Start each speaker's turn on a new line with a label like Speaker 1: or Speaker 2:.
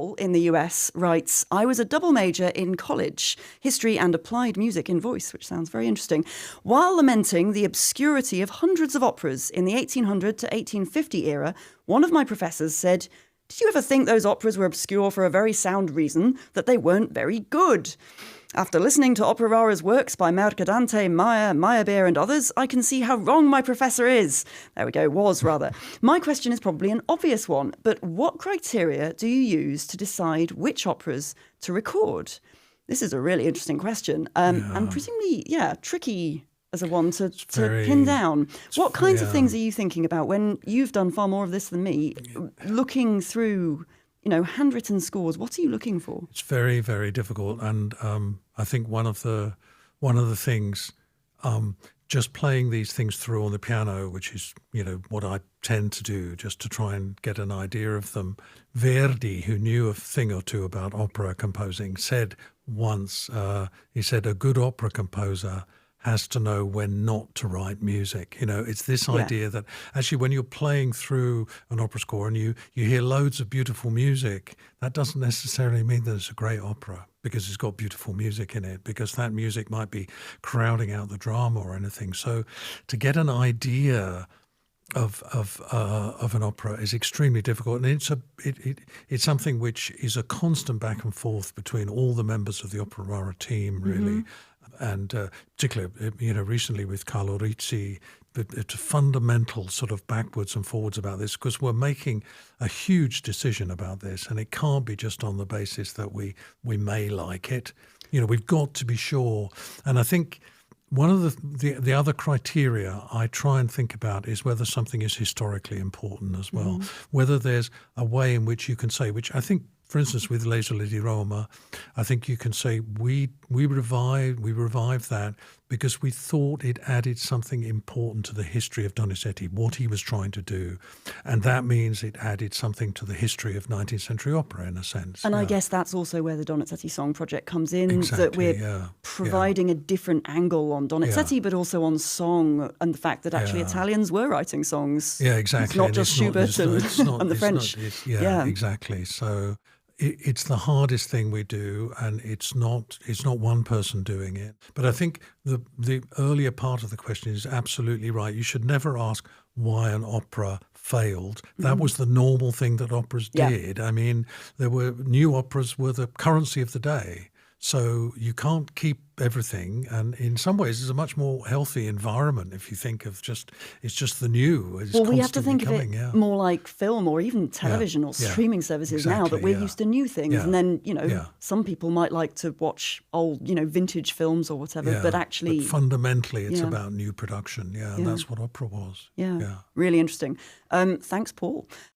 Speaker 1: Paul in the US writes, I was a double major in college, history and applied music in voice, which sounds very interesting. While lamenting the obscurity of hundreds of operas in the 1800 to 1850 era, one of my professors said, did you ever think those operas were obscure for a very sound reason, that they weren't very good? After listening to Opera Rara's works by Mercadante, Mayr, Meyerbeer and others, I can see how wrong my professor is. There we go, was rather. My question is probably an obvious one, but what criteria do you use to decide which operas to record? This is a really interesting question, and presumably, tricky as a one to pin down. What kinds of things are you thinking about when you've done far more of this than me, looking through handwritten scores? What are you looking for?
Speaker 2: It's very, very difficult, and I think one of the things, just playing these things through on the piano, which is what I tend to do, just to try and get an idea of them. Verdi, who knew a thing or two about opera composing, said once, he said, a good opera composer has to know when not to write music. It's this idea that actually when you're playing through an opera score and you hear loads of beautiful music, that doesn't necessarily mean that it's a great opera because it's got beautiful music in it, because that music might be crowding out the drama or anything. So to get an idea of an opera is extremely difficult, and it's something which is a constant back and forth between all the members of the Opera Rara team, really. And particularly, recently with Carlo Rizzi, it's a fundamental sort of backwards and forwards about this, because we're making a huge decision about this, and it can't be just on the basis that we may like it. We've got to be sure. And I think one of the other criteria I try and think about is whether something is historically important as well, whether there's a way in which you can say, which I think, for instance, with L'Isola di Roma, I think you can say we revived that because we thought it added something important to the history of Donizetti, what he was trying to do. And that means it added something to the history of 19th century opera, in a sense.
Speaker 1: And I guess that's also where the Donizetti Song Project comes in,
Speaker 2: exactly,
Speaker 1: that we're providing a different angle on Donizetti, but also on song, and the fact that actually Italians were writing songs.
Speaker 2: Yeah, exactly.
Speaker 1: It's not just Schubert and the French.
Speaker 2: Exactly. So it's the hardest thing we do, and it's not one person doing it. But I think the earlier part of the question is absolutely right. You should never ask why an opera failed. That was the normal thing that operas did. I mean, new operas were the currency of the day. So you can't keep everything, and in some ways it's a much more healthy environment if you think of it's just the new. It's
Speaker 1: we have to think of it more like film or even television or streaming services now, that we're used to new things. And then, some people might like to watch old, vintage films or whatever, but actually...
Speaker 2: But fundamentally it's about new production, and that's what opera was.
Speaker 1: Really interesting. Thanks, Paul.